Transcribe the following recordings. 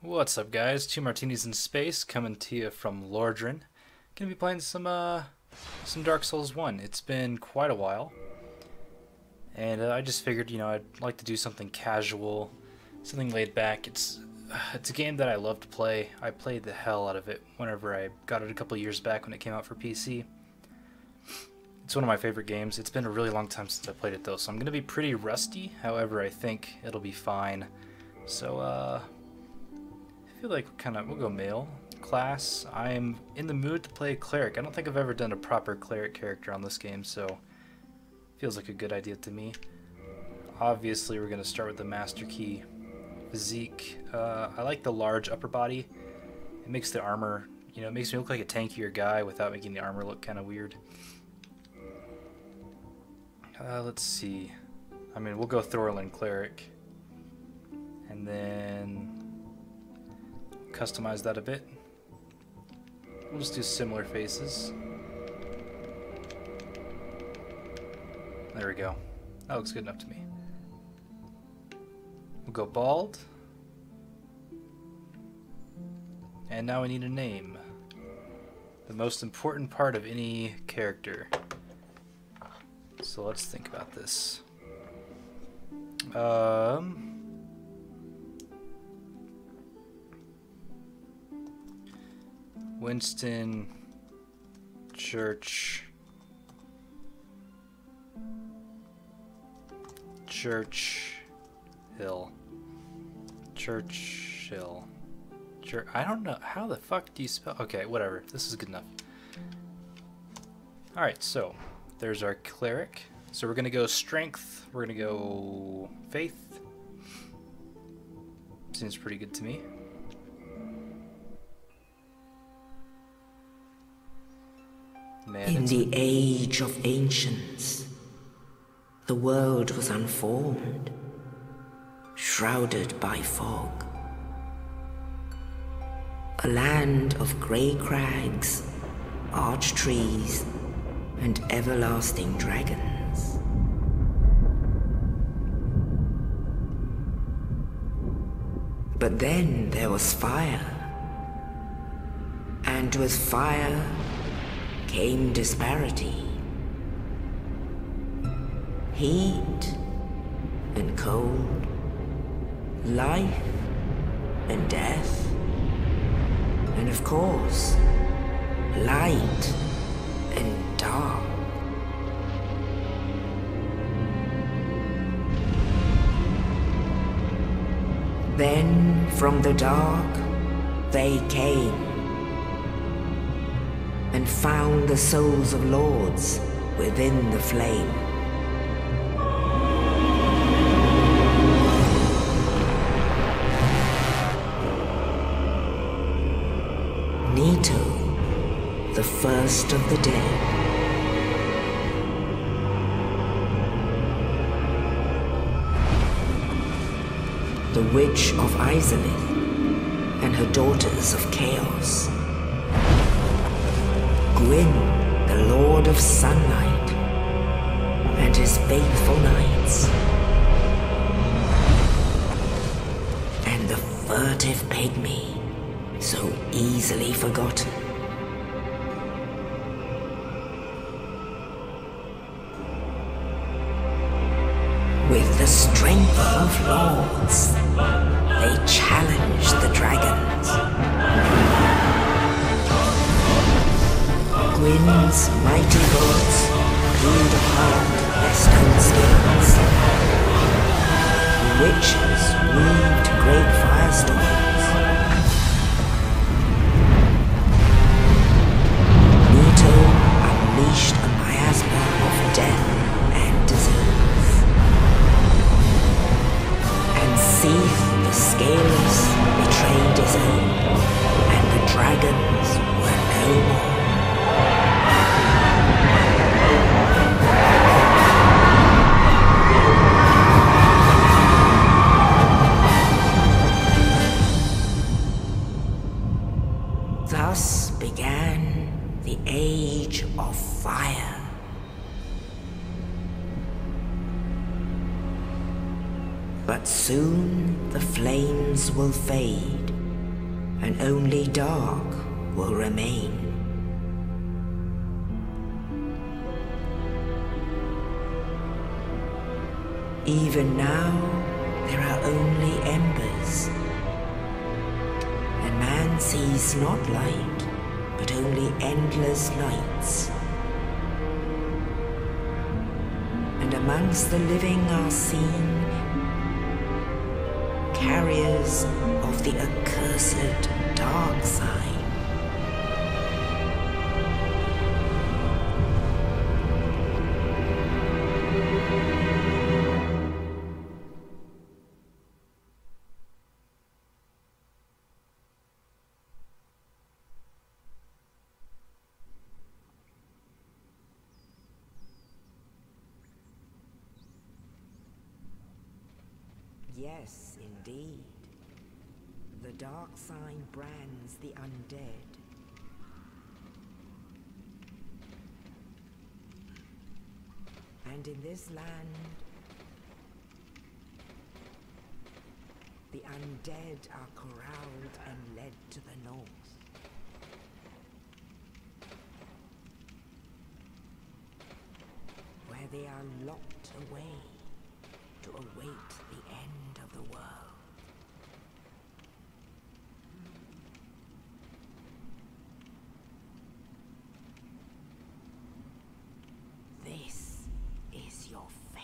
What's up, guys? Two Martinis in Space coming to you from Lordran. Gonna be playing some Dark Souls 1. It's been quite a while, and I just figured, I'd like to do something casual, something laid back. It's a game that I love to play. I played the hell out of it whenever I got it a couple years back when it came out for PC. It's one of my favorite games. It's been a really long time since I played it though, so I'm gonna be pretty rusty. However, I think it'll be fine. So I feel like we'll go male class. I'm in the mood to play Cleric. I don't think I've ever done a proper Cleric character on this game, so feels like a good idea to me. Obviously, we're going to start with the Master Key physique. I like the large upper body. It makes the armor, it makes me look like a tankier guy without making the armor look kind of weird. Let's see. We'll go Thorlin Cleric. And then customize that a bit. We'll just do similar faces. There we go. That looks good enough to me. We'll go bald. And now we need a name. The most important part of any character. So let's think about this. Winston Churchill. I don't know. How the fuck do you spell? Okay, whatever. This is good enough. Alright, so there's our Cleric. So we're going to go Strength. We're going to go Faith. Seems pretty good to me. In the age of ancients, the world was unformed, shrouded by fog. A land of grey crags, arch trees, and everlasting dragons. But then there was fire, and with fire came disparity. Heat and cold, life and death, and of course, light and dark. Then from the dark they came and found the souls of lords within the flame. Nito, the first of the dead. The Witch of Izalith and her daughters of Chaos. Gwyn, the Lord of Sunlight, and his faithful knights. And the furtive pygmy, so easily forgotten. With the strength of lords, they challenged the dragons. Gwyn's mighty bullets peeled apart their stone skins. The witches weaved great firestorms. Nito unleashed a miasma of death and disease. And Seath the Scaleless betrayed his own, and the dragons were no more. Thus began the Age of Fire. But soon the flames will fade, and only dark will remain. Even now, there are only embers, and man sees not light, but only endless lights. And amongst the living are seen carriers of the accursed dark sign. Yes, indeed. The dark sign brands the undead. And in this land, the undead are corralled and led to the north. Where they are locked away to await the end of the world. This is your fate.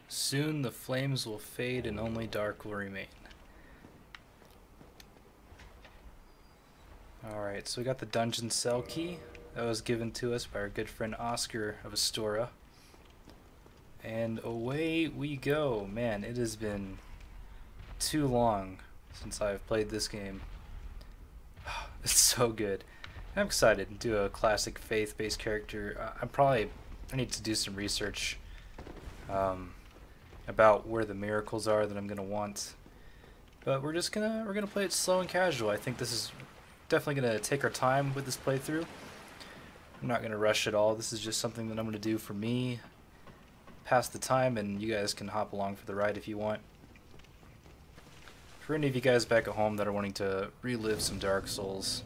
Soon the flames will fade and only dark will remain. Alright, so we got the dungeon cell key that was given to us by our good friend Oscar of Astora. And away we go. Man, it has been too long since I've played this game. It's so good. I'm excited to do a classic faith-based character. I need to do some research about where the miracles are that I'm gonna want, but we're gonna play it slow and casual. I think this is definitely gonna take our time with this playthrough. I'm not gonna rush at all. This is just something that I'm gonna do for me, pass the time, and you guys can hop along for the ride if you want. For any of you guys back at home that are wanting to relive some Dark Souls,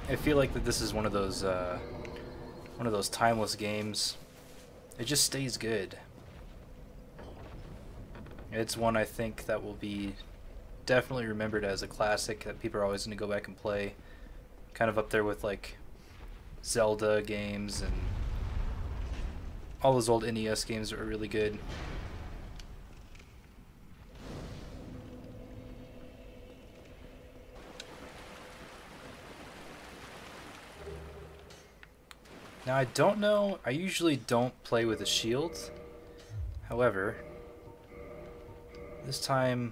I feel like that this is one of those timeless games. It just stays good. It's one I think that will be definitely remembered as a classic that people are always going to go back and play. Kind of up there with like Zelda games and all those old NES games that were really good. Now I don't know, I usually don't play with a shield. However, this time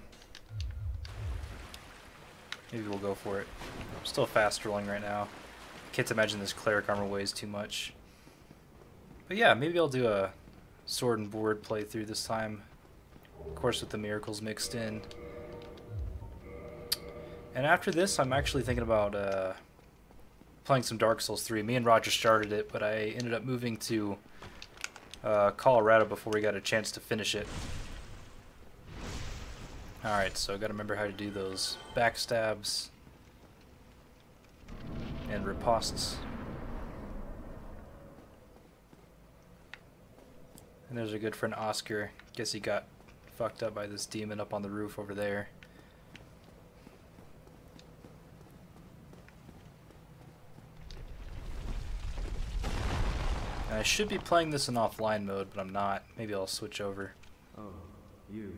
maybe we'll go for it. I'm still fast rolling right now. I can't imagine this cleric armor weighs too much. But yeah, maybe I'll do a sword and board playthrough this time. Of course with the miracles mixed in. And after this I'm actually thinking about playing some Dark Souls 3. Me and Roger started it, but I ended up moving to Colorado before we got a chance to finish it. Alright, so I gotta remember how to do those backstabs and ripostes. And there's a good friend Oscar. Guess he got fucked up by this demon up on the roof over there. And I should be playing this in offline mode, but I'm not. Maybe I'll switch over. Oh, you're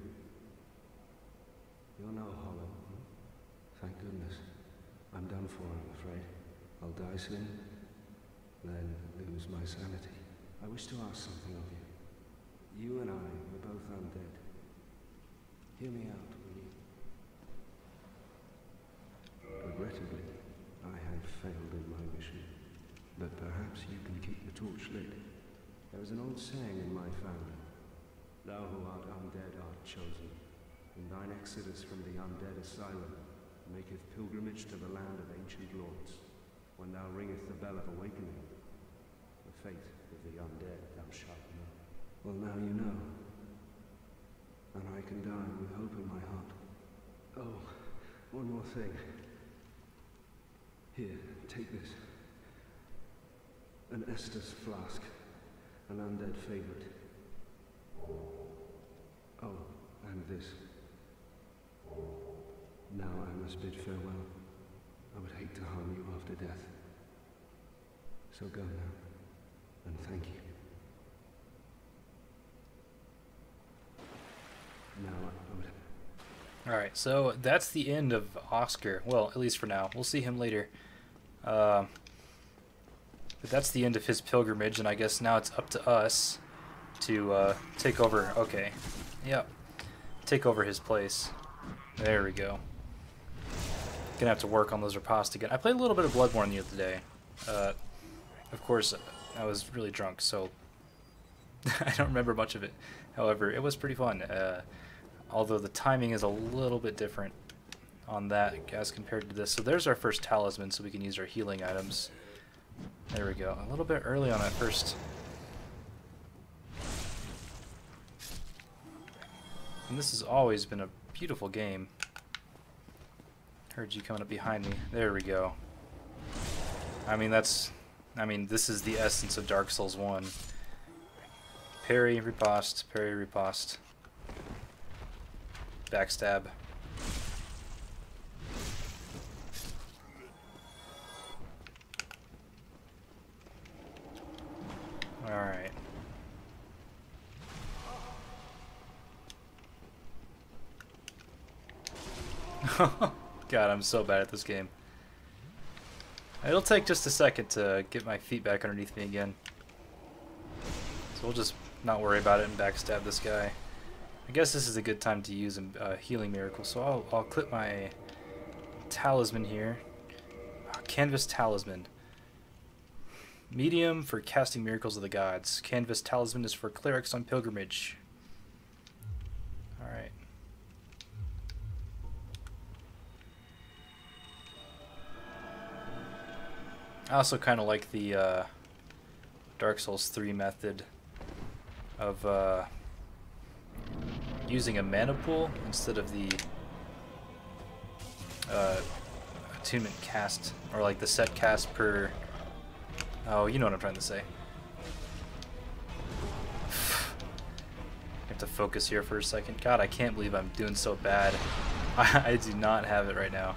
no Hollow. Thank goodness. I'm done for, I'm afraid. I'll die soon, then lose my sanity. I wish to ask something of you. You and I were both undead. Hear me out, will you? Regrettably, I have failed in my mission, but perhaps you can keep the torch lit. There is an old saying in my family: thou who art undead art chosen, and thine exodus from the undead asylum maketh pilgrimage to the land of ancient lords. When thou ringest the bell of awakening, the fate of the undead thou shalt know. Well, now you know, and I can die with hope in my heart. Oh, one more thing. Here, take this. An Estus flask, an undead favorite. Oh, and this. Now I must bid farewell. I would hate to harm you after death. So go now, and thank you. Now I would... Alright, so that's the end of Oscar. Well, at least for now. We'll see him later. But that's the end of his pilgrimage, and I guess now it's up to us to take over. Okay, yep, take over his place. There we go. Gonna have to work on those riposte again. I played a little bit of Bloodborne the other day. Of course, I was really drunk, so I don't remember much of it. However, it was pretty fun. Although the timing is a little bit different on that as compared to this. So there's our first talisman, so we can use our healing items. There we go. A little bit early on that first. And this has always been a beautiful game. Heard you coming up behind me. There we go. I mean, this is the essence of Dark Souls 1. Parry, riposte, parry, riposte. Backstab. Alright. God, I'm so bad at this game. It'll take just a second to get my feet back underneath me again. So we'll just not worry about it and backstab this guy. I guess this is a good time to use a healing miracle, so I'll clip my talisman here. Canvas talisman. Medium for casting miracles of the gods. Canvas talisman is for clerics on pilgrimage. Alright. I also kind of like the Dark Souls 3 method of using a mana pool instead of the attunement cast, or like the set cast per... Oh, you know what I'm trying to say. I have to focus here for a second. God, I can't believe I'm doing so bad. I do not have it right now.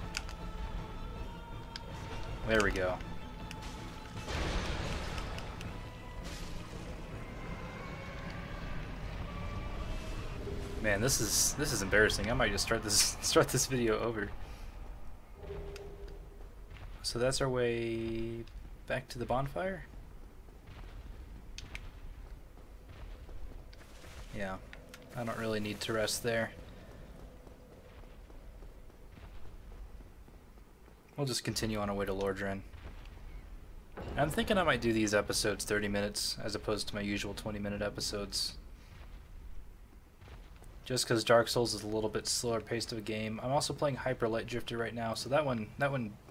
There we go. Man, this is embarrassing. I might just start this video over. So that's our way back to the bonfire? Yeah, I don't really need to rest there. We'll just continue on our way to Lordran. I'm thinking I might do these episodes 30 minutes as opposed to my usual 20-minute episodes. Just because Dark Souls is a little bit slower paced of a game. I'm also playing Hyper Light Drifter right now, so that one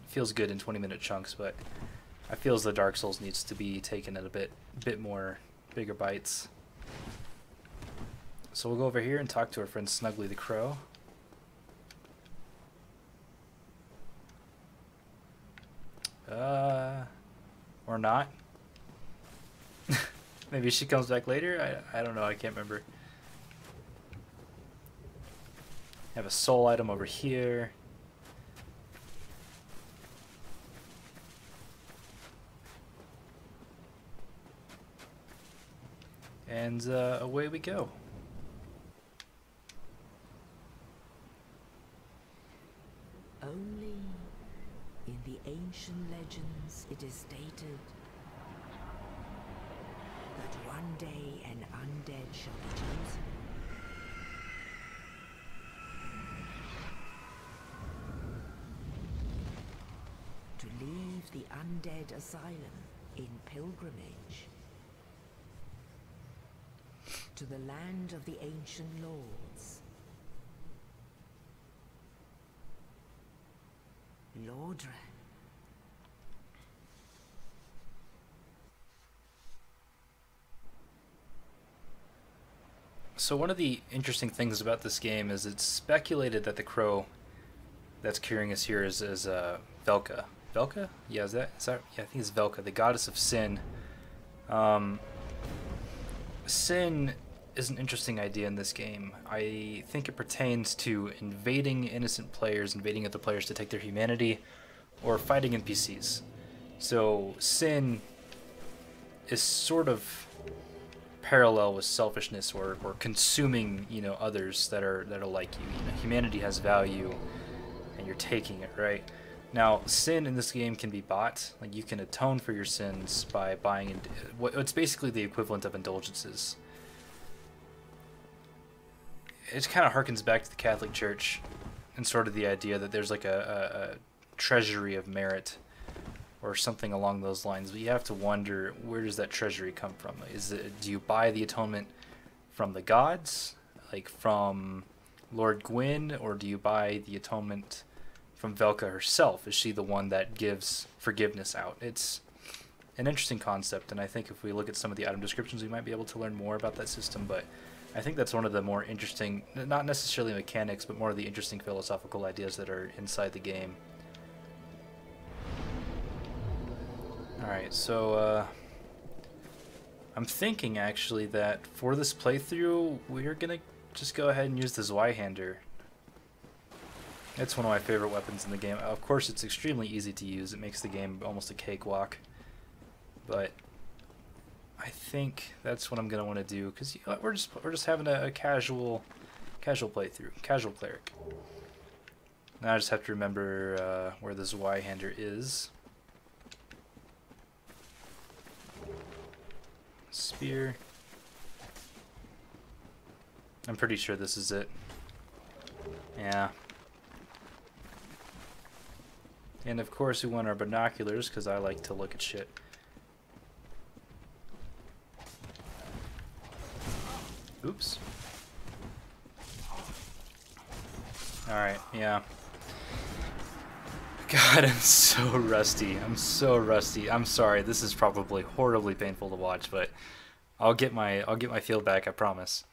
feels good in 20-minute chunks, but I feel as though Dark Souls needs to be taken at a bit more bigger bites. So we'll go over here and talk to our friend Snuggly the Crow. Or not. Maybe she comes back later? I don't know, I can't remember. Have a soul item over here. And away we go. Only in the the ancient legends, it is stated that one day an undead shall be chosen. To leave the undead asylum in pilgrimage to the land of the ancient lords. Lordran. So one of the interesting things about this game is it's speculated that the crow that's carrying us here is Velka. Velka? Yeah, is that yeah, I think it's Velka, the goddess of sin. Sin is an interesting idea in this game. I think it pertains to invading innocent players, invading other players to take their humanity, or fighting NPCs. So sin is sort of parallel with selfishness, or consuming, you know, others that are like you. You know, humanity has value, and you're taking it, right? Now, sin in this game can be bought. Like, you can atone for your sins by buying what's basically the equivalent of indulgences. It kind of harkens back to the Catholic Church and sort of the idea that there's like a treasury of merit or something along those lines. But you have to wonder, where does that treasury come from? Do you buy the atonement from the gods, like from Lord Gwyn, or do you buy the atonement from Velka herself? Is she the one that gives forgiveness out? It's an interesting concept, and I think if we look at some of the item descriptions, we might be able to learn more about that system. But I think that's one of the more interesting, not necessarily mechanics, but more of the interesting philosophical ideas that are inside the game. Alright, so I'm thinking actually that for this playthrough, we're going to just go ahead and use the Zweihander. It's one of my favorite weapons in the game. Of course, it's extremely easy to use. It makes the game almost a cakewalk. But I think that's what I'm gonna want to do, because you know, we're just having a casual playthrough, casual cleric. Now I just have to remember where the Zweihander is. Spear. I'm pretty sure this is it. Yeah. And of course we want our binoculars, because I like to look at shit. Oops. Alright, yeah. God, I'm so rusty. I'm so rusty. I'm sorry. This is probably horribly painful to watch, but I'll get my feel back, I promise.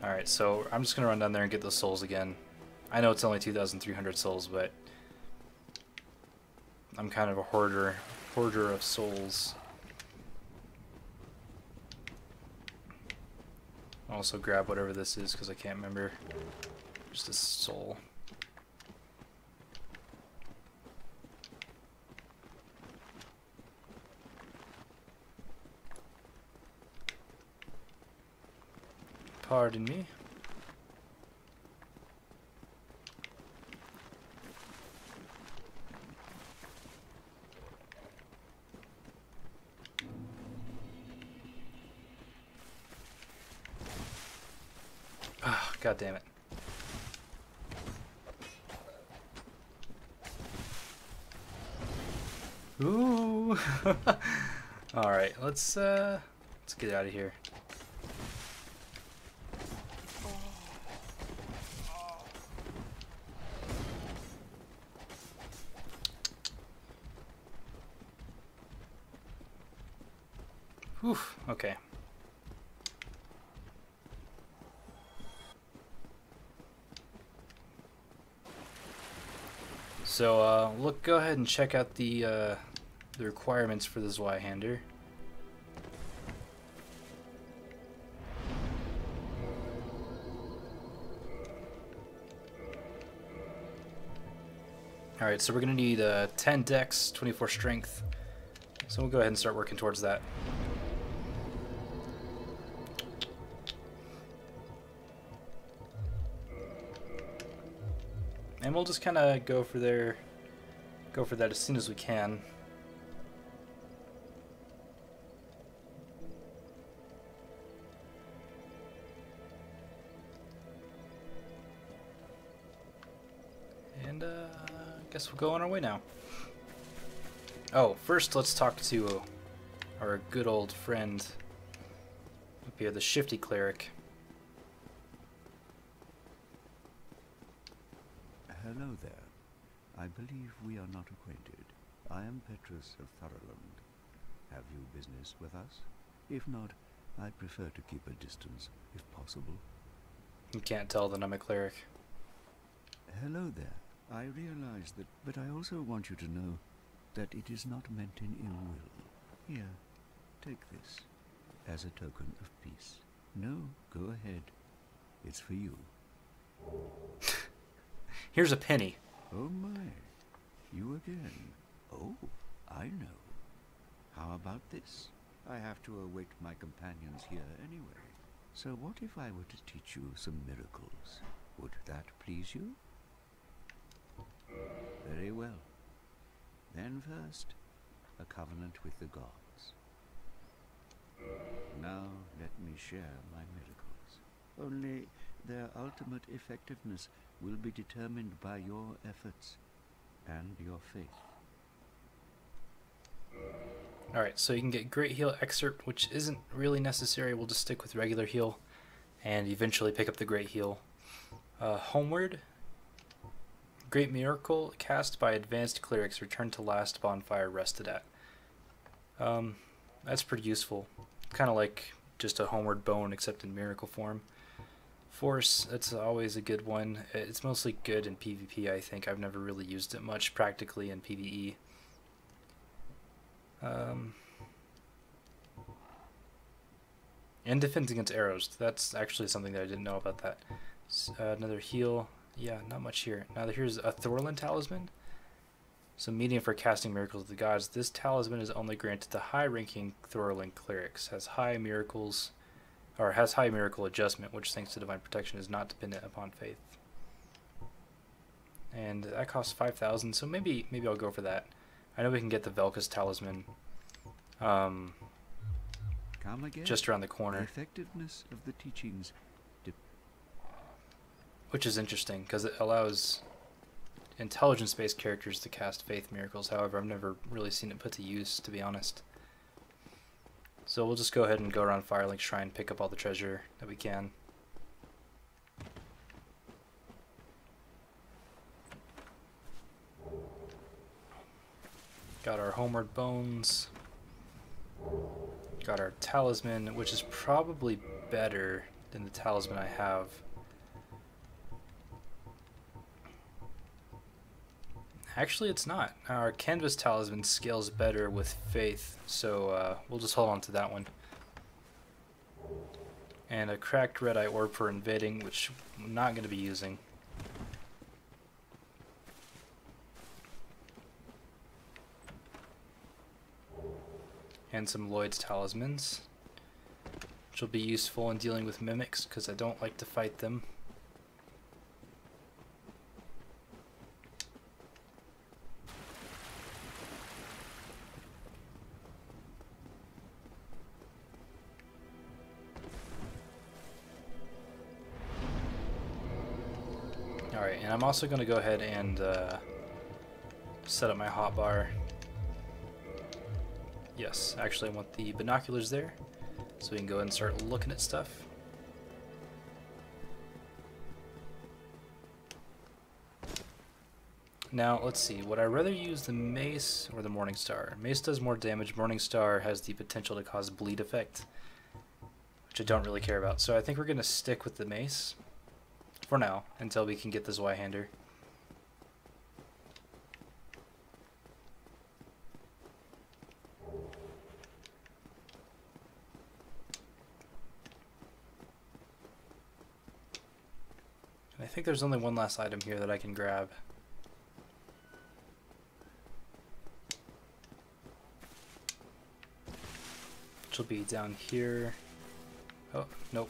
Alright, so I'm just gonna run down there and get those souls again. I know it's only 2,300 souls, but I'm kind of a hoarder of souls. I'll also grab whatever this is, because I can't remember. Just a soul. Pardon me. Oh, God damn it. Ooh. All right, let's get out of here. Whew, okay. So, go ahead and check out the requirements for the Zweihander. Alright, so we're going to need 10 dex, 24 strength. So we'll go ahead and start working towards that. And we'll just kind of go for that as soon as we can. And I guess we'll go on our way now. Oh, first let's talk to our good old friend up here, the shifty cleric. Hello there. I believe we are not acquainted. I am Petrus of Thurland. Have you business with us? If not, I prefer to keep a distance, if possible. You can't tell that I'm a cleric. Hello there. I realize that, but I also want you to know that it is not meant in ill will. Here, take this, as a token of peace. No, go ahead. It's for you. Here's a penny. Oh my, you again. Oh, I know. How about this? I have to await my companions here anyway. So what if I were to teach you some miracles? Would that please you? Very well. Then first, a covenant with the gods. Now let me share my miracles. Only their ultimate effectiveness will be determined by your efforts and your faith. Alright, so you can get Great Heal Excerpt, which isn't really necessary. We'll just stick with regular heal and eventually pick up the Great Heal. Homeward. Great Miracle cast by advanced clerics. Return to last bonfire rested at. That's pretty useful. Kind of like just a Homeward Bone except in miracle form. Force, that's always a good one. It's mostly good in PvP, I think. I've never really used it much practically in PvE. And defense against arrows. That's actually something that I didn't know about that. Another heal. Yeah, not much here. Now here's a Thorlin Talisman. So medium for casting miracles of the gods. This talisman is only granted to high-ranking Thorlin clerics. Has high miracle adjustment, which thanks to divine protection is not dependent upon faith. And that costs 5,000, so maybe I'll go for that. I know we can get the Velka's talisman Come again. just around the corner. The effectiveness of the teachings. Which is interesting, because it allows intelligence-based characters to cast faith miracles. However, I've never really seen it put to use, to be honest. So we'll just go ahead and go around Firelink Shrine, pick up all the treasure that we can. Got our Homeward Bones. Got our Talisman, which is probably better than the Talisman I have. Actually, it's not. Our Canvas Talisman scales better with Faith, so we'll just hold on to that one. And a Cracked Red Eye Orb for invading, which I'm not going to be using. And some Lloyd's Talismans, which will be useful in dealing with mimics, because I don't like to fight them. Alright, and I'm also going to go ahead and set up my hotbar. Yes, actually I want the binoculars there, so we can go ahead and start looking at stuff. Now, let's see, would I rather use the Mace or the Morningstar? Mace does more damage, Morningstar has the potential to cause bleed effect, which I don't really care about. So I think we're going to stick with the Mace for now, until we can get the Zweihander. And I think there's only one last item here that I can grab. Which will be down here. Oh, nope.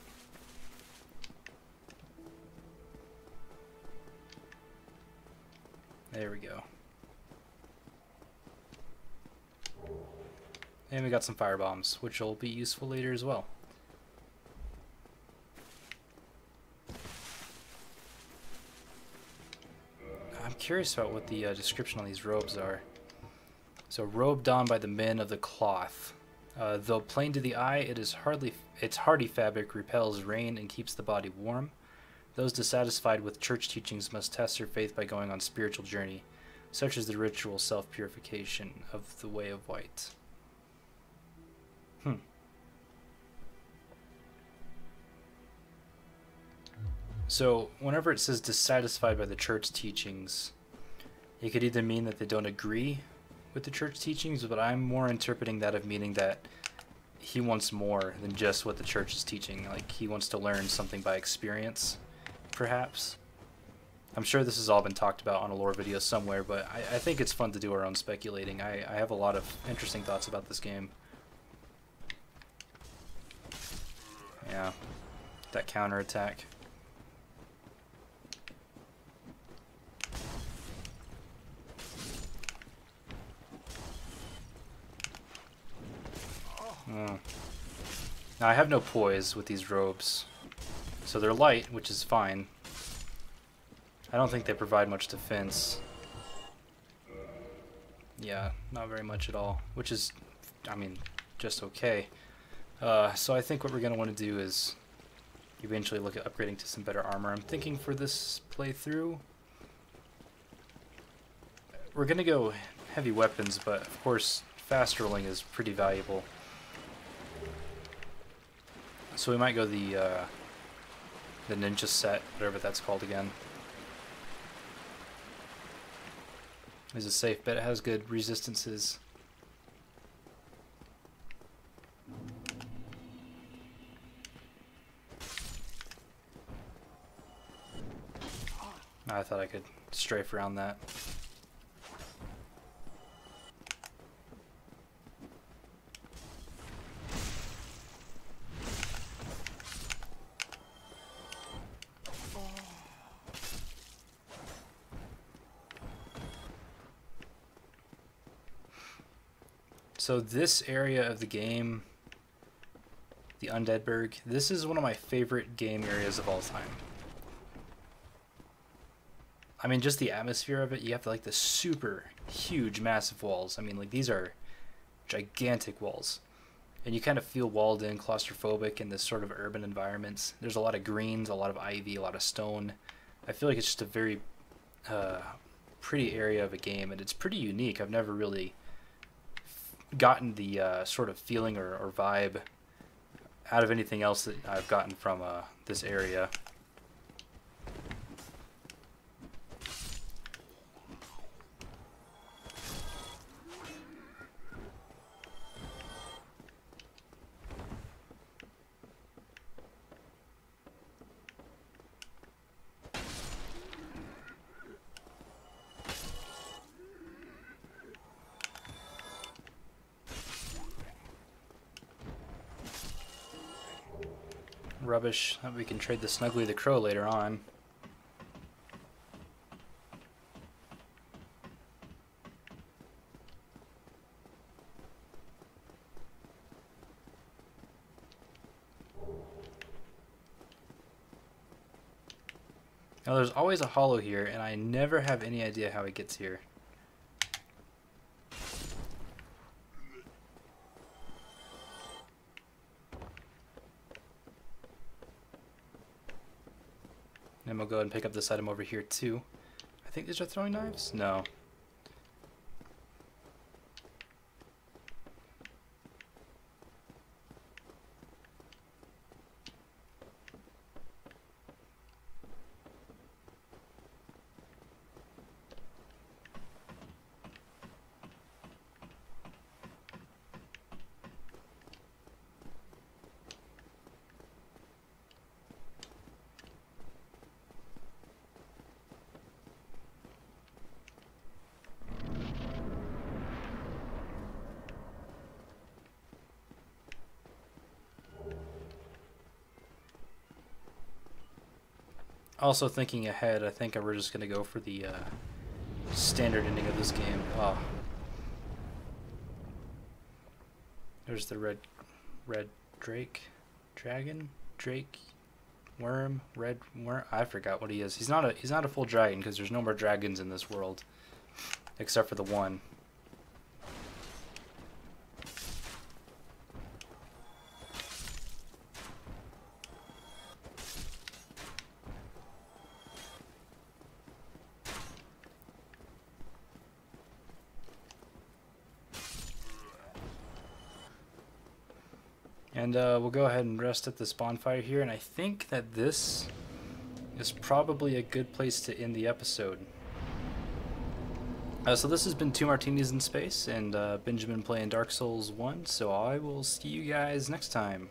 There we go. And we got some fire bombs, which will be useful later as well. I'm curious about what the description on these robes are. So, robe donned by the men of the cloth. Though plain to the eye, its hardy fabric repels rain and keeps the body warm. Those dissatisfied with church teachings must test their faith by going on spiritual journey, such as the ritual self-purification of the Way of White. So, whenever it says dissatisfied by the church teachings, it could either mean that they don't agree with the church teachings, but I'm more interpreting that of meaning that he wants more than just what the church is teaching. Like, he wants to learn something by experience, perhaps. I'm sure this has all been talked about on a lore video somewhere, but I think it's fun to do our own speculating. I have a lot of interesting thoughts about this game. Yeah, that counterattack. Now I have no poise with these robes, so they're light, which is fine. I don't think they provide much defense. Yeah, not very much at all, which is, I mean, just okay. So I think what we're going to want to do is eventually look at upgrading to some better armor. I'm thinking for this playthrough, we're going to go heavy weapons, but of course fast rolling is pretty valuable. So we might go the ninja set, whatever that's called again. It's a safe bet. It has good resistances. I thought I could strafe around that. So this area of the game, the Undeadburg, this is one of my favorite game areas of all time. I mean, just the atmosphere of it, you have like the super huge, massive walls. I mean, like, these are gigantic walls. And you kind of feel walled in, claustrophobic in this sort of urban environments. There's a lot of greens, a lot of ivy, a lot of stone. I feel like it's just a very pretty area of a game, and it's pretty unique. I've never really gotten the sort of feeling or vibe out of anything else that I've gotten from this area. Rubbish. We can trade the Snuggly the Crow later on. Now there's always a hollow here, and I never have any idea how it gets here. And we'll go ahead and pick up this item over here too. I think these are throwing knives? No. Also thinking ahead, I think we're just going to go for the standard ending of this game. Oh. There's the red dragon, worm, red worm. I forgot what he is. He's not a full dragon because there's no more dragons in this world, except for the one. And we'll go ahead and rest at this bonfire here, and I think that this is probably a good place to end the episode. So this has been 2 Martinis in Space, and Benjamin playing Dark Souls 1, so I will see you guys next time.